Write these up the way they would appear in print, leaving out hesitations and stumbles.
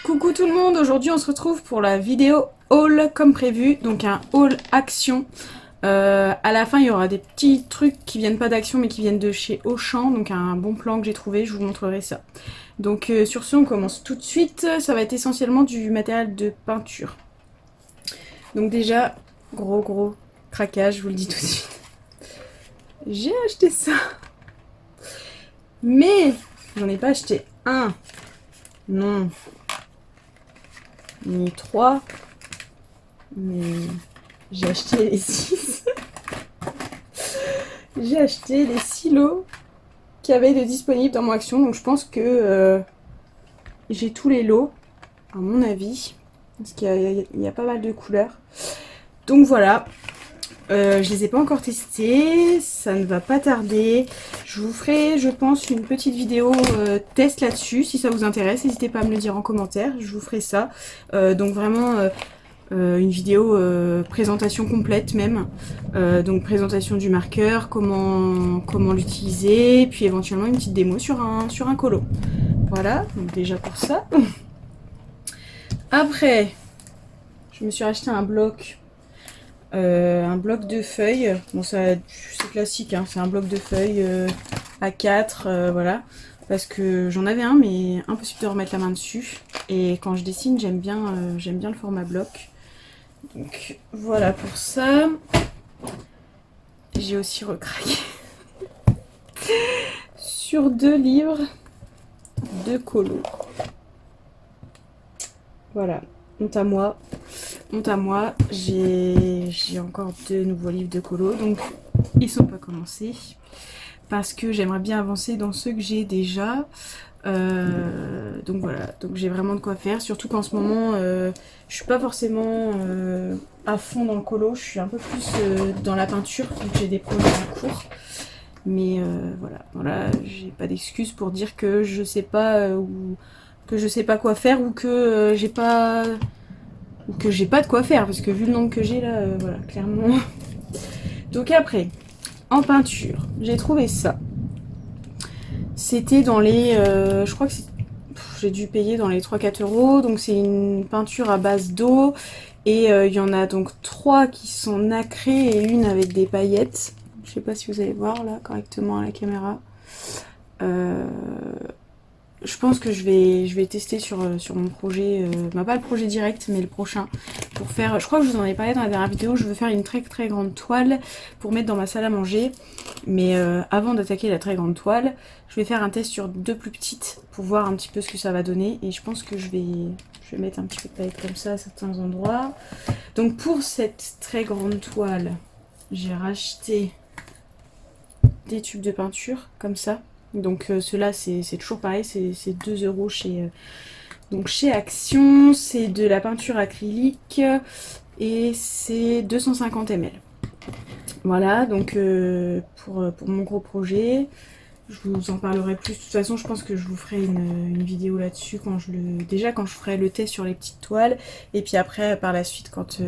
Coucou tout le monde, aujourd'hui on se retrouve pour la vidéo haul comme prévu, donc un haul action. À la fin il y aura des petits trucs qui viennent pas d'Action mais qui viennent de chez Auchan, donc un bon plan que j'ai trouvé, je vous montrerai ça. Donc sur ce on commence tout de suite, ça va être essentiellement du matériel de peinture. Donc déjà, gros craquage, je vous le dis tout de suite. J'ai acheté ça, mais j'en ai pas acheté un, non, ni 3, mais j'ai acheté les 6. J'ai acheté les 6 lots qui avaient de disponibles dans mon Action, donc je pense que j'ai tous les lots, à mon avis, parce qu'il y a pas mal de couleurs. Donc voilà, je les ai pas encore testés, ça ne va pas tarder. Je vous ferai, je pense, une petite vidéo test là-dessus. Si ça vous intéresse, n'hésitez pas à me le dire en commentaire, je vous ferai ça. Donc vraiment une vidéo présentation complète même. Donc présentation du marqueur, comment l'utiliser, puis éventuellement une petite démo sur un colo. Voilà, donc déjà pour ça. Après, je me suis acheté un bloc de feuilles. Bon, ça c'est classique, hein, c'est un bloc de feuilles A4, voilà. Parce que j'en avais un, mais impossible de remettre la main dessus. Et quand je dessine, j'aime bien le format bloc. Donc voilà pour ça. J'ai aussi recraqué sur 2 livres de colo. Voilà, honte à moi. J'ai encore 2 nouveaux livres de colo, donc ils sont pas commencés parce que j'aimerais bien avancer dans ceux que j'ai déjà. Donc voilà, donc j'ai vraiment de quoi faire, surtout qu'en ce moment je suis pas forcément à fond dans le colo, je suis un peu plus dans la peinture vu que j'ai des projets en cours. Mais voilà, j'ai pas d'excuse pour dire que je sais pas ou que je sais pas quoi faire ou que j'ai pas de quoi faire, parce que vu le nombre que j'ai là, voilà, clairement. Donc après, en peinture, j'ai trouvé ça. C'était dans les... je crois que j'ai dû payer dans les 3-4 euros. Donc c'est une peinture à base d'eau. Et il y en a donc 3 qui sont nacrées et une avec des paillettes. Je sais pas si vous allez voir là correctement à la caméra. Je pense que je vais tester sur mon projet, bah pas le projet direct mais le prochain, pour faire, je crois que je vous en ai parlé dans la dernière vidéo, je veux faire une très grande toile pour mettre dans ma salle à manger, mais avant d'attaquer la très grande toile, je vais faire un test sur 2 plus petites pour voir un petit peu ce que ça va donner, et je pense que je vais mettre un petit peu de paillettes comme ça à certains endroits. Donc pour cette très grande toile, j'ai racheté des tubes de peinture comme ça. Donc ceux-là c'est toujours pareil, c'est 2 euros chez Action, c'est de la peinture acrylique et c'est 250 ml. Voilà, donc pour mon gros projet, je vous en parlerai plus. De toute façon, je pense que je vous ferai une vidéo là-dessus quand je ferai le test sur les petites toiles. Et puis après, par la suite, quand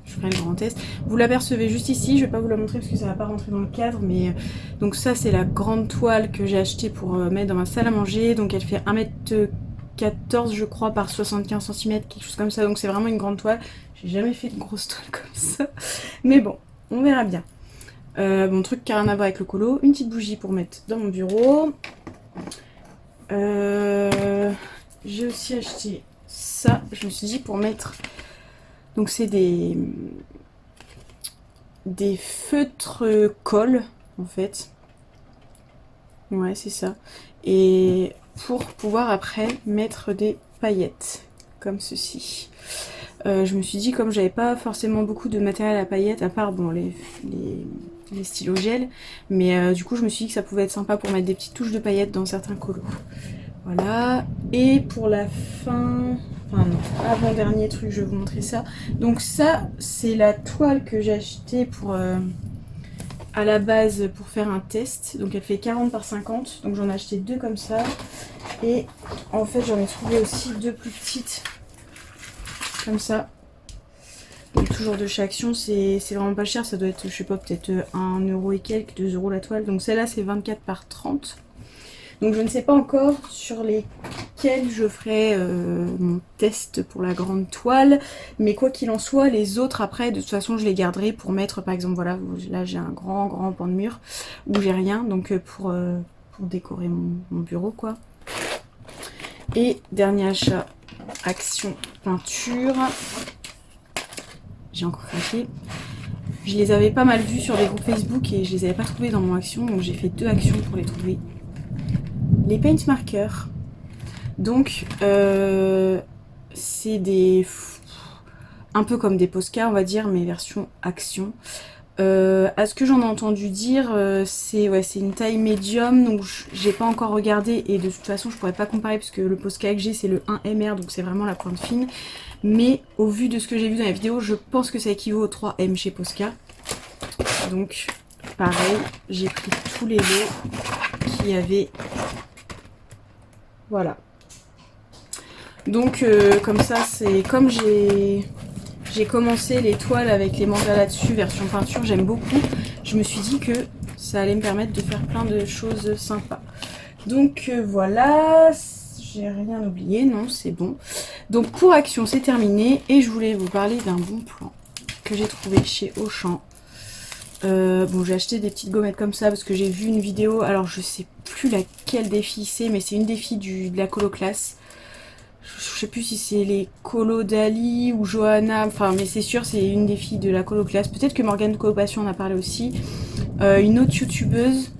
je ferai le grand test. Vous l'apercevez juste ici, je vais pas vous la montrer parce que ça va pas rentrer dans le cadre. Mais donc ça, c'est la grande toile que j'ai achetée pour mettre dans ma salle à manger. Donc elle fait 1m14 je crois par 75 cm, quelque chose comme ça. Donc c'est vraiment une grande toile. J'ai jamais fait de grosse toile comme ça. Mais bon, on verra bien. Bon, truc qui n'a rien à voir avec le colo, une petite bougie pour mettre dans mon bureau. J'ai aussi acheté ça, je me suis dit pour mettre, donc c'est des feutres colle en fait. Ouais, c'est ça. Et pour pouvoir après mettre des paillettes comme ceci. Je me suis dit, comme j'avais pas forcément beaucoup de matériel à paillettes, à part bon les stylos gel, mais du coup je me suis dit que ça pouvait être sympa pour mettre des petites touches de paillettes dans certains colos. Voilà, et pour la fin, enfin non, avant-dernier truc, je vais vous montrer ça. Donc ça, c'est la toile que j'ai achetée pour à la base pour faire un test. Donc elle fait 40 par 50, donc j'en ai acheté 2 comme ça. Et en fait j'en ai trouvé aussi 2 plus petites comme ça. Donc toujours de chez Action, c'est vraiment pas cher, ça doit être, je sais pas, peut-être 1 euro et quelques, 2 euros la toile. Donc celle-là c'est 24 par 30. Donc je ne sais pas encore sur les lequel je ferai mon test pour la grande toile. Mais quoi qu'il en soit, les autres après, de toute façon, je les garderai pour mettre, par exemple, voilà, là j'ai un grand pan de mur où j'ai rien, donc pour décorer mon bureau, quoi. Et dernier achat, Action peinture. J'ai encore craqué. Je les avais pas mal vus sur des groupes Facebook et je les avais pas trouvés dans mon Action, donc j'ai fait 2 actions pour les trouver. Les paint markers. Donc, c'est des... un peu comme des Posca, on va dire, mais version Action. À ce que j'en ai entendu dire, c'est une taille médium, donc j'ai pas encore regardé et de toute façon je pourrais pas comparer parce que le Posca que j'ai c'est le 1MR, donc c'est vraiment la pointe fine. Mais au vu de ce que j'ai vu dans la vidéo, je pense que ça équivaut au 3M chez Posca. Donc pareil, j'ai pris tous les lots qu'il y avait. Voilà. Donc comme ça, c'est comme j'ai commencé les toiles avec les mandalas dessus, version peinture, j'aime beaucoup. Je me suis dit que ça allait me permettre de faire plein de choses sympas. Donc voilà, j'ai rien oublié, non, c'est bon. Donc pour Action, c'est terminé et je voulais vous parler d'un bon plan que j'ai trouvé chez Auchan. Bon, j'ai acheté des petites gommettes comme ça parce que j'ai vu une vidéo, alors je sais plus laquelle des filles c'est, mais c'est une des filles de la colo classe. Je sais plus si c'est les Colo Dali ou Johanna, enfin mais c'est sûr c'est une des filles de la colo classe. Peut-être que Morgane de Colopassion en a parlé aussi. Une autre youtubeuse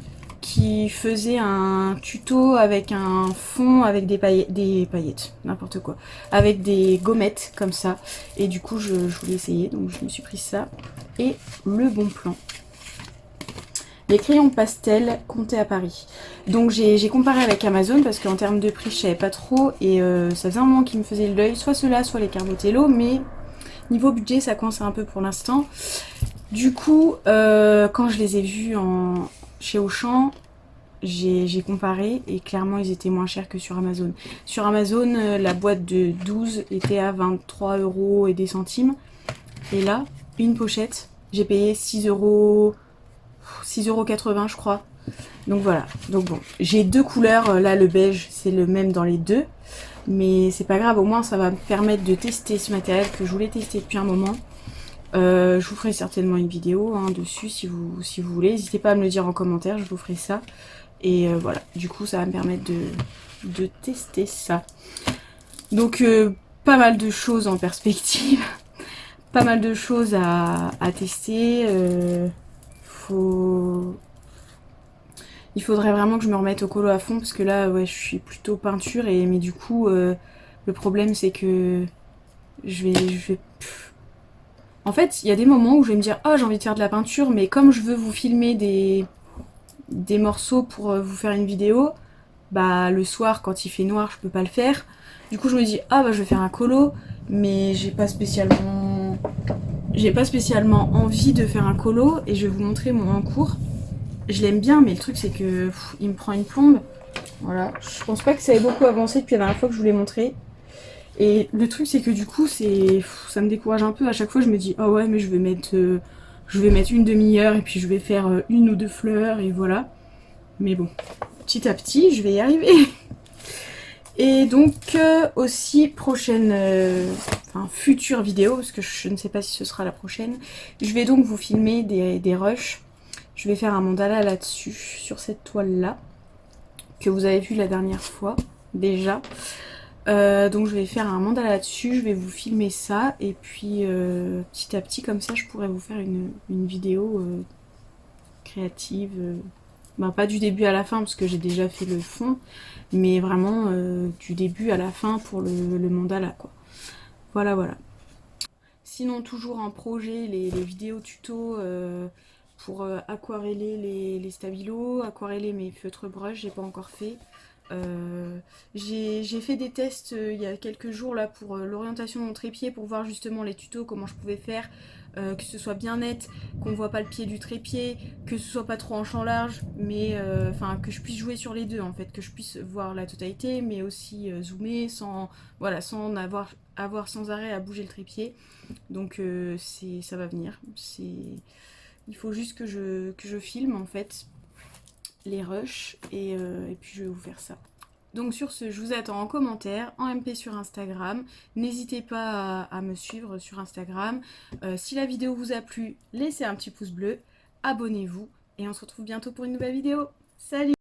qui faisait un tuto avec un fond avec des paillettes, n'importe quoi, avec des gommettes comme ça. Et du coup je voulais essayer, donc je me suis pris ça. Et le bon plan. Les crayons pastel comptés à Paris. Donc j'ai comparé avec Amazon parce qu'en termes de prix je savais pas trop et ça faisait un moment qu'il me faisait l'œil, soit ceux-là, soit les Carbotello, mais niveau budget ça coince un peu pour l'instant. Du coup quand je les ai vus chez Auchan, j'ai comparé et clairement ils étaient moins chers que sur Amazon. Sur Amazon la boîte de 12 était à 23 € et des centimes. Et là, une pochette, j'ai payé 6,80 € je crois. Donc voilà, donc bon, j'ai 2 couleurs, là le beige c'est le même dans les deux, mais c'est pas grave, au moins ça va me permettre de tester ce matériel que je voulais tester depuis un moment. Je vous ferai certainement une vidéo dessus si vous voulez, n'hésitez pas à me le dire en commentaire, je vous ferai ça. Et voilà, du coup ça va me permettre de tester ça. Donc pas mal de choses en perspective, pas mal de choses à tester. Il faudrait vraiment que je me remette au colo à fond parce que là ouais je suis plutôt peinture mais du coup le problème c'est que je vais... En fait il y a des moments où je vais me dire oh j'ai envie de faire de la peinture, mais comme je veux vous filmer des morceaux pour vous faire une vidéo, bah le soir quand il fait noir je peux pas le faire. Du coup je me dis ah bah je vais faire un colo, mais j'ai pas spécialement envie de faire un colo et je vais vous montrer mon en cours. Je l'aime bien, mais le truc c'est que il me prend une plombe. Voilà, je pense pas que ça ait beaucoup avancé depuis la dernière fois que je vous l'ai montré. Et le truc c'est que du coup ça me décourage un peu. À chaque fois je me dis oh ouais mais je vais mettre une demi-heure et puis je vais faire une ou deux fleurs et voilà. Mais bon, petit à petit je vais y arriver. Et donc aussi prochaine, future vidéo, parce que je ne sais pas si ce sera la prochaine, je vais donc vous filmer des rushs. Je vais faire un mandala là-dessus, sur cette toile-là, que vous avez vu la dernière fois, déjà. Donc je vais faire un mandala là-dessus, je vais vous filmer ça, et puis petit à petit, comme ça, je pourrais vous faire une vidéo créative. Bah, pas du début à la fin, parce que j'ai déjà fait le fond, mais vraiment du début à la fin pour le mandala, quoi. Voilà, voilà. Sinon, toujours un projet, les vidéos tuto pour aquareller les stabilos, aquareller mes feutres brush, j'ai pas encore fait. J'ai fait des tests il y a quelques jours là pour l'orientation de mon trépied pour voir justement les tutos, comment je pouvais faire, que ce soit bien net, qu'on voit pas le pied du trépied, que ce soit pas trop en champ large, mais que je puisse jouer sur les deux en fait, que je puisse voir la totalité, mais aussi zoomer sans, voilà, sans avoir sans arrêt à bouger le trépied. Donc ça va venir. Il faut juste que je filme en fait les rushs et puis je vais vous faire ça. Donc sur ce, je vous attends en commentaire, en MP sur Instagram. N'hésitez pas à me suivre sur Instagram. Si la vidéo vous a plu, laissez un petit pouce bleu, abonnez-vous et on se retrouve bientôt pour une nouvelle vidéo. Salut!